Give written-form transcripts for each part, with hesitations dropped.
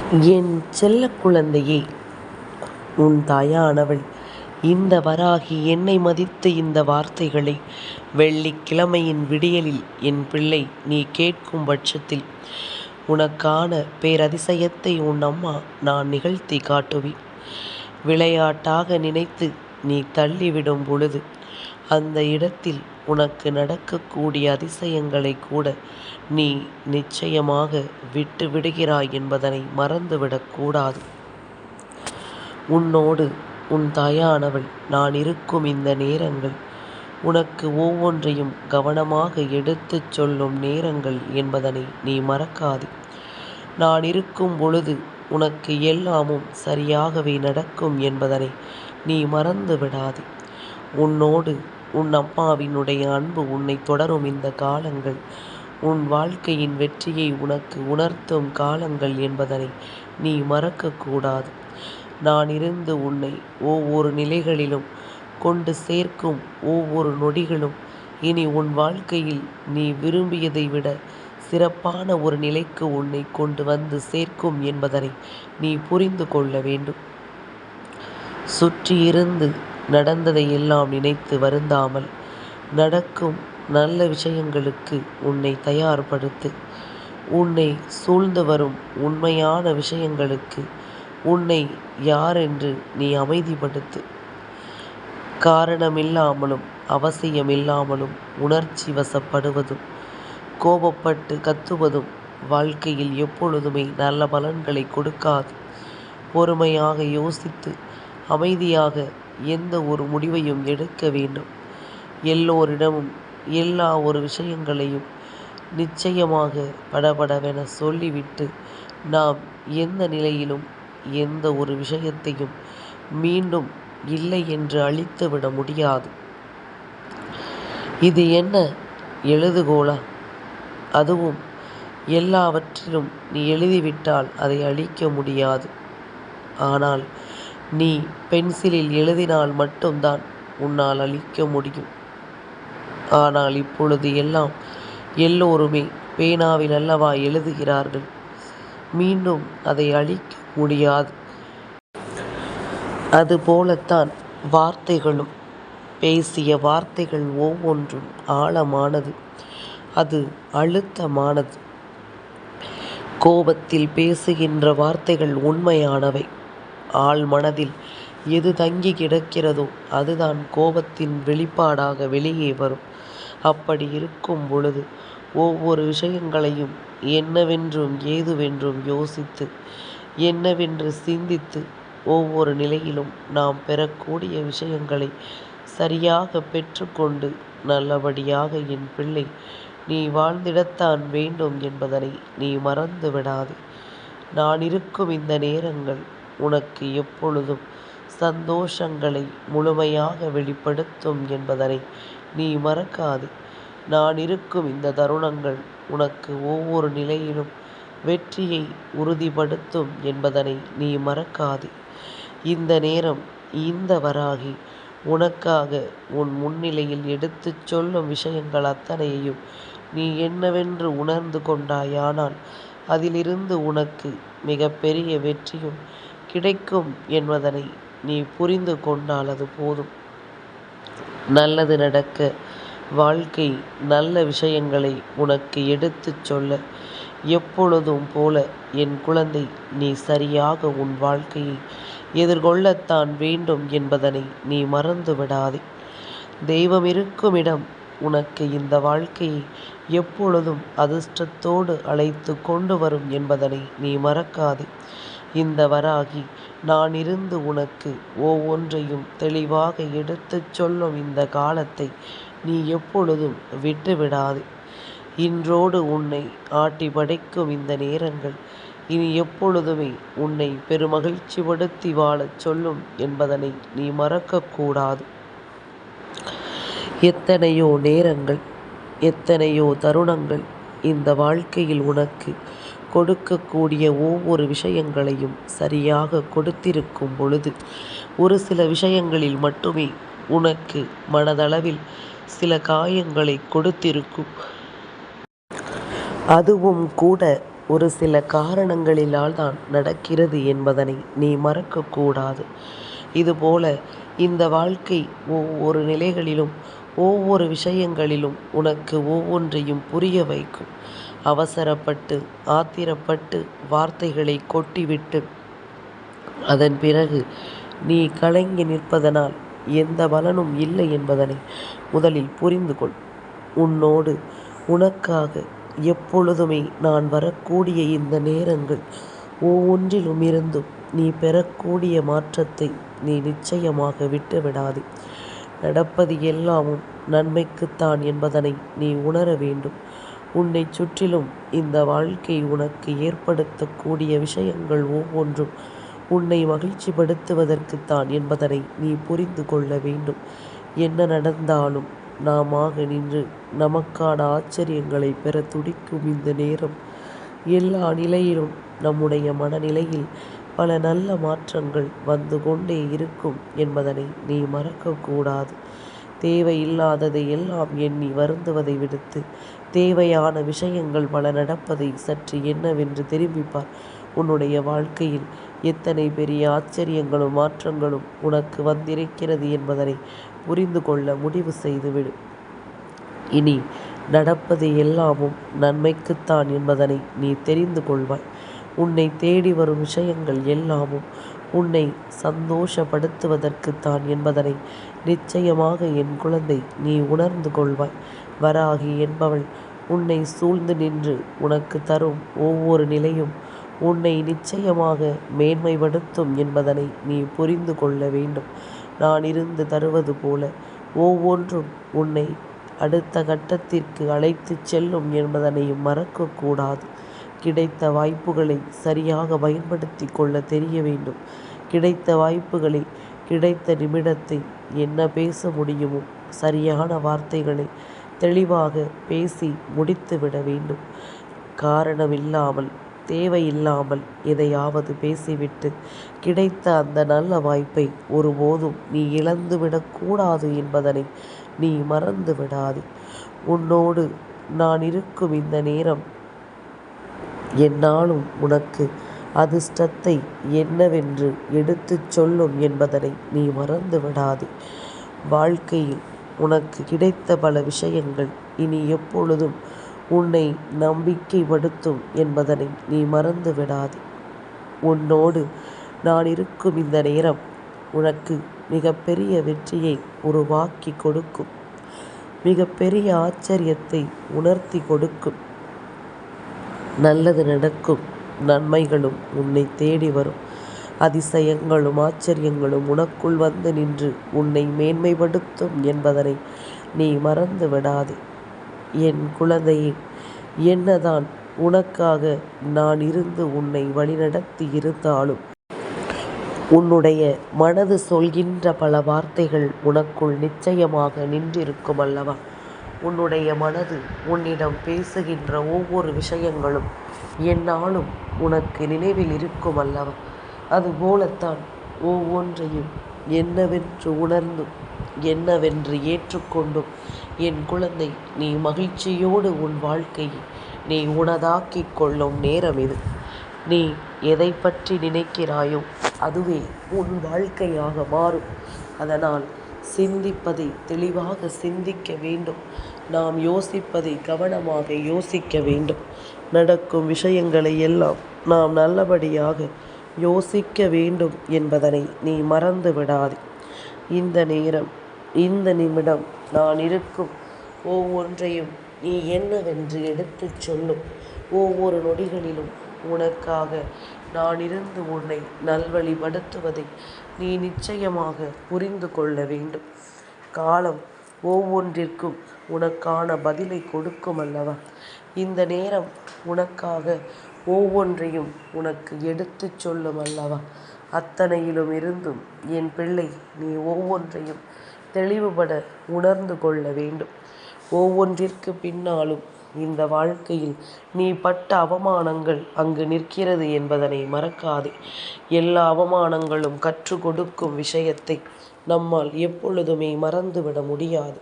என் செல்லக் குழந்தையே, உன் தாயானவள் இந்த வராகி என்னை மதித்து இந்த வார்த்தைகளை வெள்ளிக்கிழமையின் விடியலில் என் பிள்ளை நீ கேட்கும் பட்சத்தில் உனக்கான பேரதிசயத்தை உன் அம்மா நான் நிகழ்த்தி காட்டுவேன். விளையாட்டாக நினைத்து நீ தள்ளிவிடும் பொழுது அந்த இடத்தில் உனக்கு நடக்கக்கூடிய அதிசயங்களை கூட நீ நிச்சயமாக விட்டு விடுகிறாய் என்பதனை மறந்துவிடக்கூடாது. உன்னோடு உன் தாயானவள் நான் இருக்கும் இந்த நேரங்கள் உனக்கு ஒவ்வொன்றையும் கவனமாக எடுத்துச் சொல்லும் நேரங்கள் என்பதனை நீ மறக்காதே. நான் இருக்கும் பொழுது உனக்கு எல்லாமும் சரியாகவே நடக்கும் என்பதனை நீ மறந்து விடாதே. உன்னோடு உன் அம்மாவினுடைய அன்பு உன்னை தொடரும் இந்த காலங்கள் உன் வாழ்க்கையின் வெற்றியை உனக்கு உணர்த்தும் காலங்கள் என்பதனை நீ மறக்கக்கூடாது. நான் இருந்து உன்னை ஒவ்வொரு நிலைகளிலும் கொண்டு சேர்க்கும் ஒவ்வொரு நொடிகளும் இனி உன் வாழ்க்கையில் நீ விரும்பியதை விட சிறப்பான ஒரு நிலைக்கு உன்னை கொண்டு வந்து சேர்க்கும் என்பதனை நீ புரிந்து கொள்ள வேண்டும். சுற்றியிருந்து நடந்ததை எல்லாம் நினைத்து வருந்தாமல் நடக்கும் நல்ல விஷயங்களுக்கு உன்னை தயார்படுத்து. உன்னை சூழ்ந்து வரும் உண்மையான விஷயங்களுக்கு உன்னை யாரென்று நீ அமைதிப்படுத்து. காரணமில்லாமலும் அவசியமில்லாமலும் உணர்ச்சி வசப்படுவதும் கோபப்பட்டு கத்துவதும் வாழ்க்கையில் எப்பொழுதுமே நல்ல பலன்களை கொடுக்காது. பொறுமையாக யோசித்து அமைதியாக எந்த ஒரு முடிவையும் எடுக்க வேண்டும். எல்லோரிடமும் எல்லா ஒரு விஷயங்களையும் நிச்சயமாக படபடவென சொல்லிவிட்டு நாம் எந்த நிலையிலும் எந்த ஒரு விஷயத்தையும் மீண்டும் இல்லை என்று அழித்துவிட முடியாது. இது என்ன எழுதுகோளா? அதுவும் எல்லாவற்றிலும் நீ எழுதிவிட்டால் அதை அழிக்க முடியாது. ஆனால் நீ பென்சிலில் எழுதினால் மட்டும்தான் உன்னால் அழிக்க முடியும். ஆனால் இப்பொழுது எல்லோருமே பேனாவில் அல்லவா எழுதுகிறார்கள். மீண்டும் அதை அழிக்க முடியாது. அதுபோலத்தான் வார்த்தைகளும். பேசிய வார்த்தைகள் ஒவ்வொன்றும் ஆழமானது, அது அழுத்தமானது. கோபத்தில் பேசுகின்ற வார்த்தைகள் உண்மையானவை. ஆழ் மனதில் எது தங்கி கிடக்கிறதோ அதுதான் கோபத்தின் வெளிப்பாடாக வெளியே வரும். அப்படி இருக்கும் பொழுது ஒவ்வொரு விஷயங்களையும் என்னவென்றும் ஏதுவென்றும் யோசித்து என்னவென்று சிந்தித்து ஒவ்வொரு நிலையிலும் நாம் பெறக்கூடிய விஷயங்களை சரியாக பெற்றுக்கொண்டு நல்லபடியாக என் பிள்ளை நீ வாழ்ந்திடத்தான் வேண்டும் என்பதனை நீ மறந்து விடாதே. நான் இருக்கும் இந்த நேரங்கள் உனக்கு எப்பொழுதும் சந்தோஷங்களை முழுமையாக வெளிப்படுத்தும் என்பதனை நீ மறக்காதே. நான் இருக்கும் இந்த தருணங்கள் உனக்கு ஒவ்வொரு நிலையிலும் வெற்றியை உறுதிப்படுத்தும் என்பதனை நீ மறக்காதே. இந்த நேரம் இந்த வராகி உனக்காக உன் முன்னிலையில் எடுத்துச் சொல்லும் விஷயங்கள் அத்தனையையும் நீ என்னவென்று உணர்ந்து கொண்டாயானால் அதிலிருந்து உனக்கு மிக பெரிய வெற்றியும் கிடைக்கும் என்பதனை நீ புரிந்து கொண்டால் அது போதும். நல்லது நடக்க வாழ்க்கை நல்ல விஷயங்களை உனக்கு எடுத்துச் சொல்ல எப்பொழுதும் போல என் குழந்தை நீ சரியாக உன் வாழ்க்கையை எதிர்கொள்ளத்தான் வேண்டும் என்பதனை நீ மறந்து விடாதே. தெய்வம் இருக்கும் இடம் உனக்கு இந்த வாழ்க்கையை எப்பொழுதும் அதிர்ஷ்டத்தோடு அழைத்து கொண்டு வரும் என்பதனை நீ மறக்காதே. இந்த வராகி நான் இருந்து உனக்கு ஒவ்வொன்றையும் தெளிவாக எடுத்துச் சொல்லும் இந்த காலத்தை நீ எப்பொழுதும் விட்டுவிடாதே. இன்றோடு உன்னை ஆட்டி படைக்கும் இந்த நேரங்கள் இனி எப்பொழுதுமே உன்னை பெருமகிழ்ச்சிப்படுத்தி வாழச் சொல்லும் என்பதனை நீ மறக்கக்கூடாது. எத்தனையோ நேரங்கள், எத்தனையோ தருணங்கள் இந்த வாழ்க்கையில் உனக்கு கொடுக்கக்கூடிய ஒவ்வொரு விஷயங்களையும் சரியாக கொடுத்திருக்கும் பொழுது ஒரு சில விஷயங்களில் மட்டுமே உனக்கு மனதளவில் சில காயங்களை கொடுத்திருக்கும். அதுவும் கூட ஒரு சில காரணங்களினால் தான் நடக்கிறது என்பதனை நீ மறக்கக்கூடாது. இதுபோல இந்த வாழ்க்கை ஒவ்வொரு நிலைகளிலும் ஒவ்வொரு விஷயங்களிலும் உனக்கு ஒவ்வொன்றையும் புரிய வைக்கும். அவசரப்பட்டு ஆத்திரப்பட்டு வார்த்தைகளை கொட்டிவிட்டு அதன் பிறகு நீ கலங்கி நிற்பதனால் எந்த பலனும் இல்லை என்பதனை முதலில் புரிந்து கொள். உன்னோடு உனக்காக எப்பொழுதுமே நான் வரக்கூடிய இந்த நேரங்கள் ஒவ்வொன்றிலும் இருந்தும் நீ பெறக்கூடிய மாற்றத்தை நீ நிச்சயமாக விட்டுவிடாதே. நடப்பது எல்லாமும் நன்மைக்குத்தான் என்பதனை நீ உணர வேண்டும். உன்னை சுற்றிலும் இந்த வாழ்க்கை உனக்கு ஏற்படுத்தக்கூடிய விஷயங்கள் ஒவ்வொன்றும் உன்னை மகிழ்ச்சிப்படுத்துவதற்குத்தான் என்பதனை நீ புரிந்து கொள்ள வேண்டும். என்ன நடந்தாலும் நாமாக நின்று நமக்கான ஆச்சரியங்களை பெற துடிக்கும் இந்த நேரம் எல்லா நிலையிலும் நம்முடைய மனநிலையில் பல நல்ல மாற்றங்கள் வந்து கொண்டே இருக்கும் என்பதனை நீ மறக்கக்கூடாது. தேவையில்லாததை எல்லாம் எண்ணி வருந்துவதை விடுத்து தேவையான விஷயங்கள் பல நடப்பதை சற்று என்னவென்று திரும்பிப்பார். உன்னுடைய வாழ்க்கையில் எத்தனை பெரிய ஆச்சரியங்களும் மாற்றங்களும் உனக்கு வந்திருக்கிறது என்பதனை புரிந்து கொள்ள முடிவு செய்துவிடு. இனி நடப்பது எல்லாமும் நன்மைக்குத்தான் என்பதனை நீ தெரிந்து கொள்வாய். உன்னை தேடி வரும் விஷயங்கள் எல்லாமும் உன்னை சந்தோஷப்படுத்துவதற்குத்தான் என்பதனை நிச்சயமாக என் குழந்தை நீ உணர்ந்து கொள்வாய். வராகி என்பவள் உன்னை சூழ்ந்து நின்று உனக்கு தரும் ஒவ்வொரு நிலையும் உன்னை நிச்சயமாக மேன்மைப்படுத்தும் என்பதனை நீ புரிந்து கொள்ள வேண்டும். நான் இருந்து தருவது போல ஒவ்வொன்றும் உன்னை அடுத்த கட்டத்திற்கு அழைத்துச் செல்லும் என்பதனையும் மறக்கக்கூடாது. கிடைத்த வாய்ப்புகளை சரியாக பயன்படுத்தி கொள்ள தெரிய வேண்டும். கிடைத்த வாய்ப்புகளை கிடைத்த நிமிடத்தை என்ன பேச முடியுமோ சரியான வார்த்தைகளை தெளிவாக பேசி முடித்துவிட வேண்டும். காரணமில்லாமல் தேவையில்லாமல் எதையாவது பேசிவிட்டு கிடைத்த அந்த நல்ல வாய்ப்பை ஒருபோதும் நீ இழந்துவிடக்கூடாது என்பதனை நீ மறந்து விடாதே. உன்னோடு நான் இருக்கும் இந்த நேரம் என்னாலும் உனக்கு அதிர்ஷ்டத்தை என்னவென்று எடுத்துச் சொல்லும் என்பதனை நீ மறந்து விடாதே. வாழ்க்கையில் உனக்கு கிடைத்த பல விஷயங்கள் இனி எப்பொழுதும் உன்னை நம்பிக்கைப்படுத்தும் என்பதனை நீ மறந்து விடாதே. உன்னோடு நான் இருக்கும் இந்த நேரம் உனக்கு மிகப்பெரிய வெற்றியை உருவாக்கி கொடுக்கும். மிகப்பெரிய ஆச்சரியத்தை உணர்த்தி கொடுக்கும். நல்லது நடக்கும். நன்மைகளும் உன்னை தேடி வரும். அதிசயங்களும் ஆச்சரியங்களும் உனக்குள் வந்து நின்று உன்னை மேன்மைப்படுத்தும் என்பதனை நீ மறந்து விடாதே. என் குழந்தையே, என்னதான் உனக்காக நான் இருந்து உன்னை வழிநடத்தி இருந்தாலும் உன்னுடைய மனது சொல்கின்ற பல வார்த்தைகள் உனக்குள் நிச்சயமாக நின்றிருக்கும் அல்லவா? உன்னுடைய மனது உன்னிடம் பேசுகின்ற ஒவ்வொரு விஷயங்களும் என்னாலும் உனக்கு நினைவில் இருக்கும் அல்லவா? அதுபோலத்தான் ஒவ்வொன்றையும் என்னவென்று உணர்ந்தும் என்னவென்று ஏற்றுக்கொண்டும் என் குழந்தை நீ மகிழ்ச்சியோடு உன் வாழ்க்கையை நீ உனதாக்கிக் கொள்ளும் நேரம் இது. நீ எதை பற்றி நினைக்கிறாயோ அதுவே உன் வாழ்க்கையாக மாறும். அதனால் சிந்திப்பதை தெளிவாக சிந்திக்க வேண்டும். நாம் யோசிப்பதை கவனமாக யோசிக்க வேண்டும். நடக்கும் விஷயங்களை எல்லாம் நாம் நல்லபடியாக யோசிக்க வேண்டும் என்பதனை நீ மறந்து விடாதே. இந்த நேரம் இந்த நிமிடம் நான் இருக்கும் ஒவ்வொன்றையும் நீ என்னவென்று எடுத்துச் சொல்லும். ஒவ்வொரு நொடிகளிலும் உனக்காக நான் இருந்து உன்னை நல்வழிப்படுத்துவதை நீ நிச்சயமாக புரிந்து கொள்ள வேண்டும். காலம் ஒவ்வொன்றிற்கும் உனக்கான பதிலை கொடுக்கும் அல்லவா? இந்த நேரம் உனக்காக ஒவ்வொன்றையும் உனக்கு எடுத்துச் சொல்லும் அல்லவா? அத்தனையிலும் இருந்தும் என் பிள்ளை நீ ஒவ்வொன்றையும் தெளிவுபட உணர்ந்து கொள்ள வேண்டும். ஒவ்வொன்றிற்கு பின்னாலும் இந்த வாழ்க்கையில் நீ பட்ட அவமானங்கள் அங்கு நிற்கிறது என்பதனை மறக்காதே. எல்லா அவமானங்களும் கற்றுக் கொடுக்கும் விஷயத்தை நம்மால் எப்பொழுதுமே மறந்துவிட முடியாது.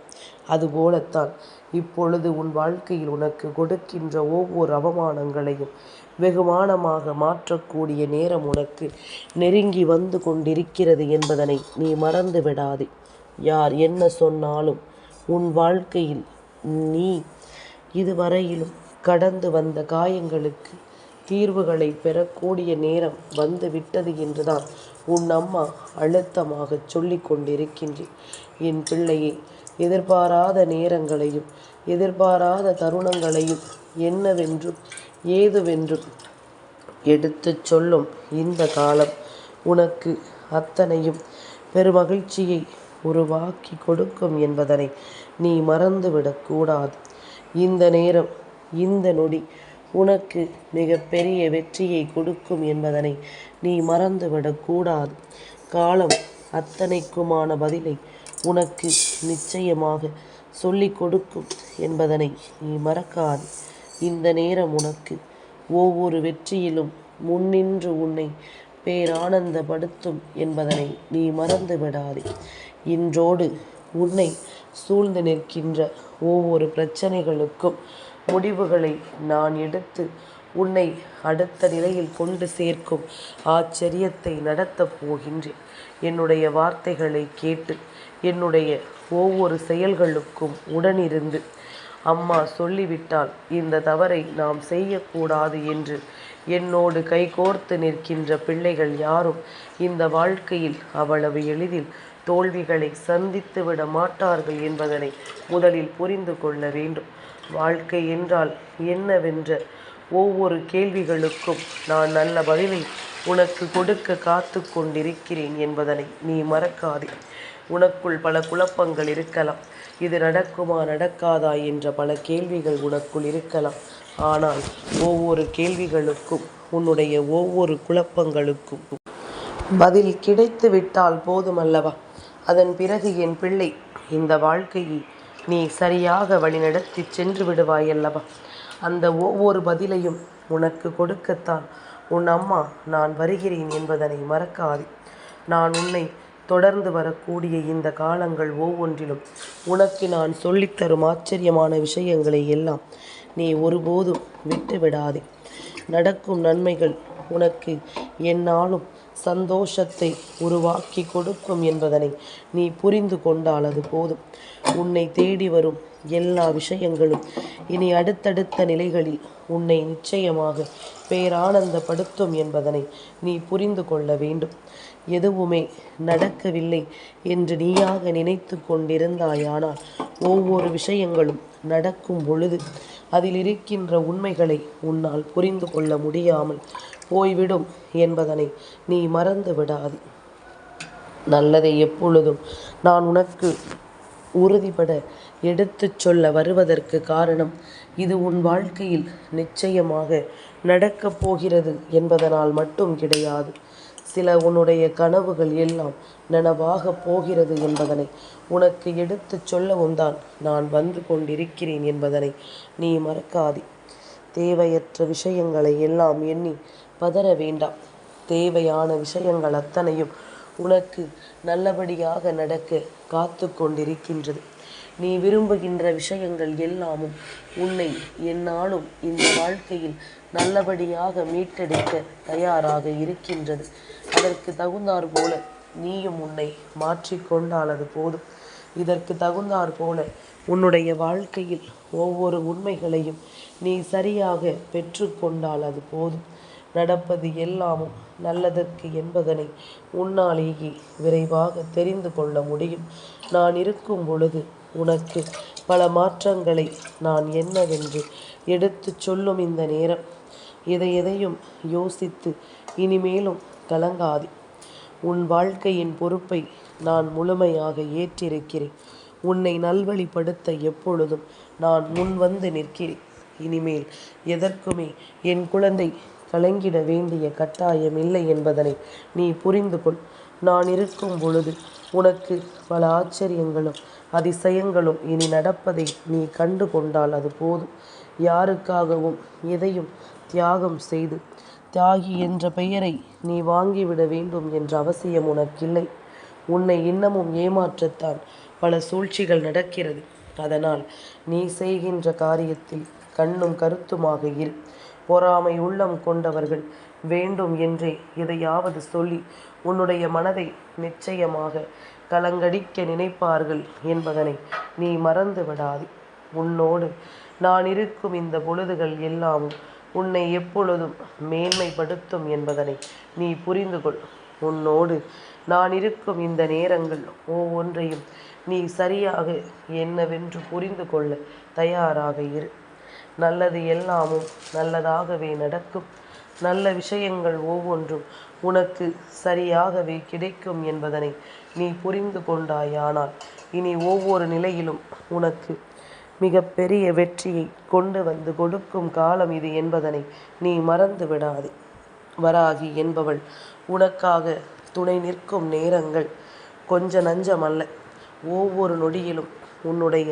அதுபோலத்தான் இப்பொழுது உன் வாழ்க்கையில் உனக்கு கொடுக்கின்ற ஒவ்வொரு அவமானங்களையும் வெகுமானமாக மாற்றக்கூடிய நேரம் உனக்கு நெருங்கி வந்து கொண்டிருக்கிறது என்பதனை நீ மறந்து விடாதே. யார் என்ன சொன்னாலும் உன் வாழ்க்கையில் நீ இதுவரையிலும் கடந்து வந்த காயங்களுக்கு தீர்வுகளை பெறக்கூடிய நேரம் வந்து விட்டது என்றுதான் உன் அம்மா அழுத்தமாக சொல்லி கொண்டிருக்கின்றேன். என் பிள்ளையை, எதிர்பாராத நேரங்களையும் எதிர்பாராத தருணங்களையும் என்னவென்றும் ஏதுவென்றும் எடுத்துச் சொல்லும் இந்த காலம் உனக்கு அத்தனையும் பெருமகிழ்ச்சியை உருவாக்கி கொடுக்கும் என்பதனை நீ மறந்துவிடக்கூடாது. இந்த நேரம், இந்த நொடி உனக்கு மிகப்பெரிய வெற்றியை கொடுக்கும் என்பதனை நீ மறந்துவிடக்கூடாது. காலம் அத்தனைக்குமான பதிலை உனக்கு நிச்சயமாக சொல்லிக் கொடுக்கும் என்பதனை நீ மறக்காது. இந்த நேரம் உனக்கு ஒவ்வொரு வெற்றியிலும் முன்னின்று உன்னை பேரானந்தப்படுத்தும் என்பதனை நீ மறந்து விடாதே. இன்றோடு உன்னை சூழ்ந்து நிற்கின்ற ஒவ்வொரு பிரச்சனைகளுக்கும் முடிவுகளை நான் எடுத்து உன்னை அடுத்த நிலையில் கொண்டு சேர்க்கும் ஆச்சரியத்தை நடத்தப் போகின்றேன். என்னுடைய வார்த்தைகளை கேட்டு என்னுடைய ஒவ்வொரு செயல்களுக்கும் உடனிருந்து அம்மா சொல்லிவிட்டால் இந்த தவறை நாம் செய்யக்கூடாது என்று என்னோடு கைகோர்த்து நிற்கின்ற பிள்ளைகள் யாரும் இந்த வாழ்க்கையில் அவ்வளவு எளிதில் தோல்விகளை சந்தித்து விட மாட்டார்கள் என்பதனை முதலில் புரிந்து கொள்ள வேண்டும். வாழ்க்கை என்றால் என்னவென்ற ஒவ்வொரு கேள்விகளுக்கும் நான் நல்ல பதிலை உனக்கு கொடுக்க காத்து கொண்டிருக்கிறேன் என்பதனை நீ மறக்காதே. உனக்குள் பல குழப்பங்கள் இருக்கலாம். இது நடக்குமா நடக்காதா என்ற பல கேள்விகள் உனக்குள் இருக்கலாம். ஆனால் ஒவ்வொரு கேள்விகளுக்கும், உன்னுடைய ஒவ்வொரு குழப்பங்களுக்கும் பதில் கிடைத்து விட்டால் போதுமல்லவா? அதன் பிறகு என் பிள்ளை, இந்த வாழ்க்கையை நீ சரியாக வழிநடத்தி சென்று விடுவாயல்லவா? அந்த ஒவ்வொரு பதிலையும் உனக்கு கொடுக்கத்தான் உன் அம்மா நான் வருகிறேன் என்பதனை மறக்காதே. நான் உன்னை தொடர்ந்து வரக்கூடிய இந்த காலங்கள் ஒவ்வொன்றிலும் உனக்கு நான் சொல்லித்தரும் ஆச்சரியமான விஷயங்களை எல்லாம் நீ ஒருபோதும் விட்டு விடாதே. நடக்கும் நன்மைகள் உனக்கு எந்நாளும் சந்தோஷத்தை உருவாக்கி கொடுக்கும் என்பதனை நீ புரிந்து கொண்டால் அது போதும். உன்னை தேடி வரும் எல்லா விஷயங்களும் இனி அடுத்தடுத்த நிலைகளில் உன்னை நிச்சயமாக பேரானந்தப்படுத்தும் என்பதனை நீ புரிந்து கொள்ள வேண்டும். எதுவுமே நடக்கவில்லை என்று நீயாக நினைத்து கொண்டிருந்தாயானால் ஒவ்வொரு விஷயங்களும் நடக்கும் பொழுது அதில் இருக்கின்ற உண்மைகளை உன்னால் புரிந்து கொள்ள முடியாமல் போய்விடும் என்பதனை நீ மறந்து விடாதே. நல்லதை எப்பொழுதும் நான் உனக்கு உறுதிபட எடுத்துச் சொல்ல வருவதற்கு காரணம், இது உன் வாழ்க்கையில் நிச்சயமாக நடக்கப் போகிறது என்பதனால் மட்டும் கிடையாது. சில உன்னுடைய கனவுகள் எல்லாம் நனவாக போகிறது என்பதனை உனக்கு எடுத்துச் சொல்லவும் தான் நான் வந்து கொண்டிருக்கிறேன் என்பதனை நீ மறக்காதே. தேவையற்ற விஷயங்களை எல்லாம் எண்ணி பதற வேண்டாம். தேவையான விஷயங்கள் அத்தனையும் உனக்கு நல்லபடியாக நடக்க காத்து கொண்டிருக்கின்றது. நீ விரும்புகின்ற விஷயங்கள் எல்லாமும் உன்னை எந்நாளும் இந்த வாழ்க்கையில் நல்லபடியாக மீட்டெடுக்க தயாராக இருக்கின்றது. அதற்கு தகுந்தாற் போல நீயும் உன்னை மாற்றிக்கொண்டால் அது போதும். இதற்கு தகுந்தாற் போல உன்னுடைய வாழ்க்கையில் ஒவ்வொரு உண்மைகளையும் நீ சரியாக பெற்றுக்கொண்டால் அது போதும். நடப்பது எல்லாமும் நல்லதற்கு என்பதனை உன்னாலேயே விரைவாக தெரிந்து கொள்ள முடியும். நான் இருக்கும் பொழுது உனக்கு பல மாற்றங்களை நான் என்னவென்று எடுத்து சொல்லும் இந்த நேரம், எதையும் யோசித்து இனிமேலும் கலங்காதே. உன் வாழ்க்கையின் பொறுப்பை நான் முழுமையாக ஏற்றிருக்கிறேன். உன்னை நல்வழிப்படுத்த எப்பொழுதும் நான் முன் வந்து நிற்கிறேன். இனிமேல் எதற்குமே என் குழந்தை கலங்கிட வேண்டிய கட்டாயம் இல்லை என்பதனை நீ புரிந்து கொள். நான் இருக்கும் பொழுது உனக்கு பல ஆச்சரியங்களும் அதிசயங்களும் இனி நடப்பதை நீ கண்டு கொண்டால் அது போதும். யாருக்காகவும் எதையும் தியாகம் செய்து தியாகி என்ற பெயரை நீ வாங்கிவிட வேண்டும் என்ற அவசியம் உனக்கில்லை. உன்னை இன்னமும் ஏமாற்றத்தான் பல சூழ்ச்சிகள் நடக்கிறது. அதனால் நீ செய்கின்ற காரியத்தில் கண்ணும் கருத்துமாக இரு. பொறாமை உள்ளம் கொண்டவர்கள் வேண்டும் என்றே எதையாவது சொல்லி உன்னுடைய மனதை நிச்சயமாக கலங்கடிக்க நினைப்பார்கள் என்பதனை நீ மறந்து விடாதே. உன்னோடு நான் இருக்கும் இந்த பொழுதுகள் எல்லாமும் உன்னை எப்பொழுதும் மேன்மைப்படுத்தும் என்பதனை நீ புரிந்து கொள். உன்னோடு நான் இருக்கும் இந்த நேரங்கள் ஒவ்வொன்றையும் நீ சரியாக என்னவென்று புரிந்து கொள்ள தயாராக இரு. நல்லது எல்லாமும் நல்லதாகவே நடக்கும். நல்ல விஷயங்கள் ஒவ்வொன்றும் உனக்கு சரியாகவே கிடைக்கும் என்பதனை நீ புரிந்து கொண்டாயானால் இனி ஒவ்வொரு நிலையிலும் உனக்கு மிக பெரிய வெற்றியை கொண்டு வந்து கொடுக்கும் காலம் இது என்பதனை நீ மறந்து விடாதே. வராகி என்பவள் உனக்காக துணை நிற்கும் நேரங்கள் கொஞ்ச நஞ்சமல்ல. ஒவ்வொரு நொடியிலும் உன்னுடைய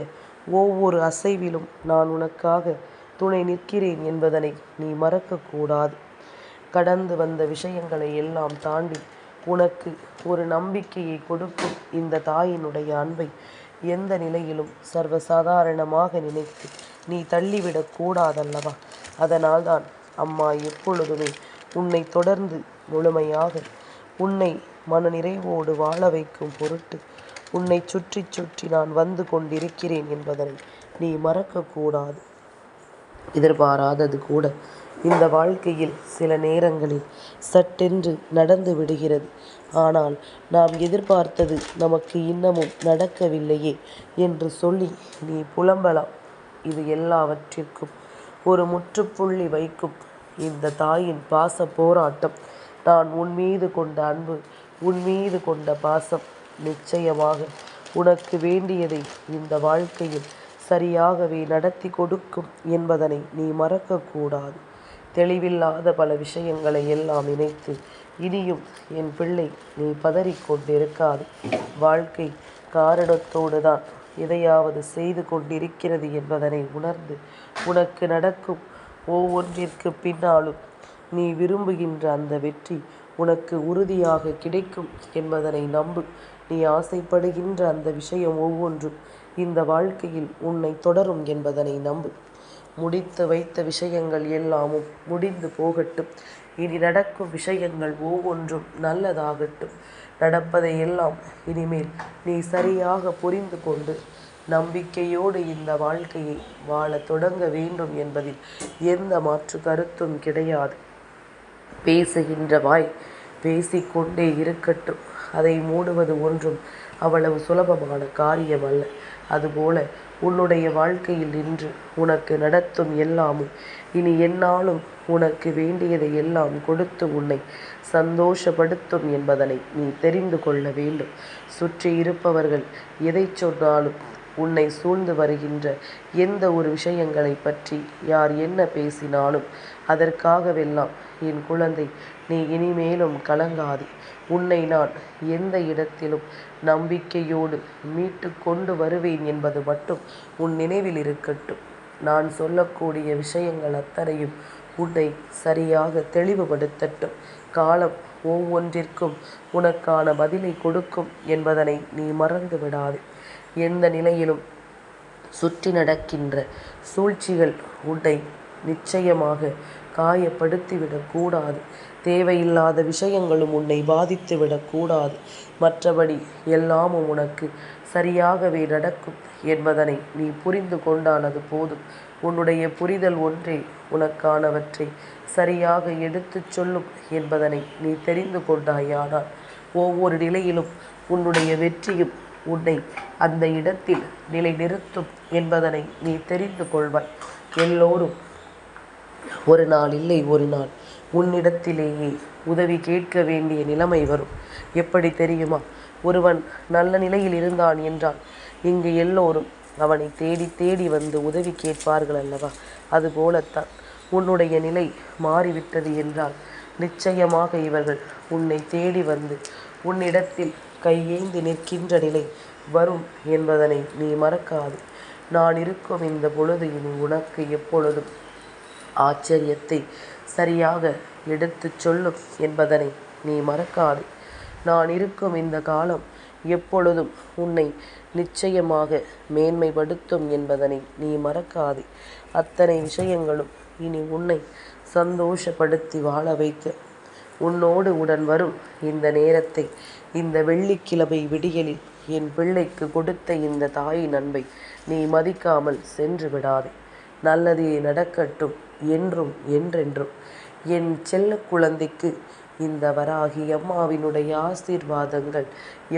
ஒவ்வொரு அசைவிலும் நான் உனக்காக துணை நிற்கிறேன் என்பதனை நீ மறக்கக்கூடாது. கடந்து வந்த விஷயங்களை எல்லாம் தாண்டி உனக்கு ஒரு நம்பிக்கையை கொடுக்கும் இந்த தாயினுடைய அன்பை எந்த நிலையிலும் சர்வசாதாரணமாக நினைத்து நீ தள்ளிவிடக் கூடாதல்லவா? அதனால்தான் அம்மா எப்பொழுதுமே உன்னை தொடர்ந்து முழுமையாக உன்னை மனநிறைவோடு வாழ வைக்கும் பொருட்டு உன்னை சுற்றி சுற்றி நான் வந்து கொண்டிருக்கிறேன் என்பதனை நீ மறக்கக்கூடாது. எதிர்பாராதது கூட இந்த வாழ்க்கையில் சில நேரங்களில் சட்டென்று நடந்து விடுகிறது. ஆனால் நாம் எதிர்பார்த்தது நமக்கு இன்னமும் நடக்கவில்லையே என்று சொல்லி நீ புலம்பலாம். இது எல்லாவற்றிற்கும் ஒரு முற்றுப்புள்ளி வைக்கும் இந்த தாயின் பாச போராட்டம். நான் உன் மீது கொண்ட அன்பு, உன் மீது கொண்ட பாசம் நிச்சயமாக உனக்கு வேண்டியதை இந்த வாழ்க்கையில் சரியாகவே நடத்தி கொடுக்கும் என்பதனை நீ மறக்கக்கூடாது. தெளிவில்லாத பல விஷயங்களை எல்லாம் நினைத்து இனியும் என் பிள்ளை நீ பதறிக்கொண்டிருக்காது. வாழ்க்கை காரணத்தோடு தான் எதையாவது செய்து கொண்டிருக்கிறது என்பதனை உணர்ந்து உனக்கு நடக்கும் ஒவ்வொன்றிற்கு பின்னாலும் நீ விரும்புகின்ற அந்த வெற்றி உனக்கு உறுதியாக கிடைக்கும் என்பதனை நம்பு. நீ ஆசைப்படுகின்ற அந்த விஷயம் ஒவ்வொன்றும் இந்த வாழ்க்கையில் உன்னை தொடரும் என்பதனை நம்பு. முடித்து வைத்த விஷயங்கள் எல்லாமும் முடிந்து போகட்டும். இனி நடக்கும் விஷயங்கள் ஒவ்வொன்றும் நல்லதாகட்டும். நடப்பதை எல்லாம் இனிமேல் நீ சரியாக புரிந்து கொண்டு நம்பிக்கையோடு இந்த வாழ்க்கையை வாழ தொடங்க வேண்டும் என்பதில் எந்த மாற்று கருத்தும் கிடையாது. பேசுகின்ற வாய் பேசிக்கொண்டே இருக்கட்டும். அதை மூடுவது ஒன்றும் அவ்வளவு சுலபமான காரியம் அல்ல. அதுபோல உன்னுடைய வாழ்க்கையில் நின்று உனக்கு நடத்தும் எல்லாமும் இனி எந்நாளும் உனக்கு வேண்டியதை எல்லாம் கொடுத்து உன்னை சந்தோஷப்படுத்தும் என்பதனை நீ தெரிந்து கொள்ள வேண்டும். சுற்றி இருப்பவர்கள் எதை சொன்னாலும் உன்னை சூழ்ந்து வருகின்ற எந்த ஒரு விஷயங்களை பற்றி யார் என்ன பேசினாலும் அதற்காகவெல்லாம் என் குழந்தை நீ இனிமேலும் கலங்காதே. உன்னை நான் எந்த இடத்திலும் நம்பிக்கையோடு மீட்டு கொண்டு வருவேன் என்பது மட்டும் உன் நினைவில் இருக்கட்டும். நான் சொல்லக்கூடிய விஷயங்கள் அத்தனையும் உன்னை சரியாக தெளிவுபடுத்தட்டும். காலம் ஒவ்வொன்றிற்கும் உனக்கான பதிலை கொடுக்கும் என்பதனை நீ மறந்து விடாதே. எந்த நிலையிலும் சுற்றி நடக்கின்ற சூழ்ச்சிகள் உன்னை நிச்சயமாக காயப்படுத்திவிடக்கூடாது. தேவையில்லாத விஷயங்களும் உன்னை பாதித்து விடக்கூடாது. மற்றபடி எல்லாமும் உனக்கு சரியாகவே நடக்கும் என்பதனை நீ புரிந்து கொண்டால் அது போதும். உன்னுடைய புரிதல் ஒன்றே உனக்கானவற்றை சரியாக எடுத்துச் சொல்லும் என்பதனை நீ தெரிந்து கொண்டாயானால் ஒவ்வொரு நிலையிலும் உன்னுடைய வெற்றியும் உன்னை அந்த இடத்தில் நிலைநிறுத்தும் என்பதனை நீ தெரிந்து கொள்வாய். எல்லோரும் ஒரு நாள் இல்லை ஒரு நாள் உன்னிடத்திலேயே உதவி கேட்க வேண்டிய நிலைமை வரும். எப்படி தெரியுமா? ஒருவன் நல்ல நிலையில் இருந்தான் என்றால் இங்கு எல்லோரும் அவனை தேடி தேடி வந்து உதவி கேட்பார்கள் அல்லவா? அதுபோலத்தான் உன்னுடைய நிலை மாறிவிட்டது என்றால் நிச்சயமாக இவர்கள் உன்னை தேடி வந்து உன்னிடத்தில் கையேந்தி நிற்கின்ற நிலை வரும் என்பதனை நீ மறக்காது. நான் இருக்கும் இந்த பொழுது இனி உனக்கு எப்பொழுதும் ஆச்சரியத்தை சரியாக எடுத்துச் சொல்லும் என்பதனை நீ மறக்காது. நான் இருக்கும் இந்த காலம் எப்பொழுதும் உன்னை நிச்சயமாக மேன்மைப்படுத்தும் என்பதனை நீ மறக்காதே. அத்தனை விஷயங்களும் இனி உன்னை சந்தோஷப்படுத்தி வாழ வைக்க உன்னோடு உடன் வரும் இந்த நேரத்தை, இந்த வெள்ளிக்கிழமை விடியலில் என் பிள்ளைக்கு கொடுத்த இந்த தாயின் அன்பை நீ மதிக்காமல் சென்று விடாதே. நல்லதே நடக்கட்டும் என்றும் என்றென்றும். என் செல்ல குழந்தைக்கு இந்த வராகி அம்மாவினுடைய ஆசீர்வாதங்கள்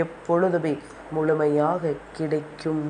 எப்பொழுதுமே முழுமையாக கிடைக்கும்.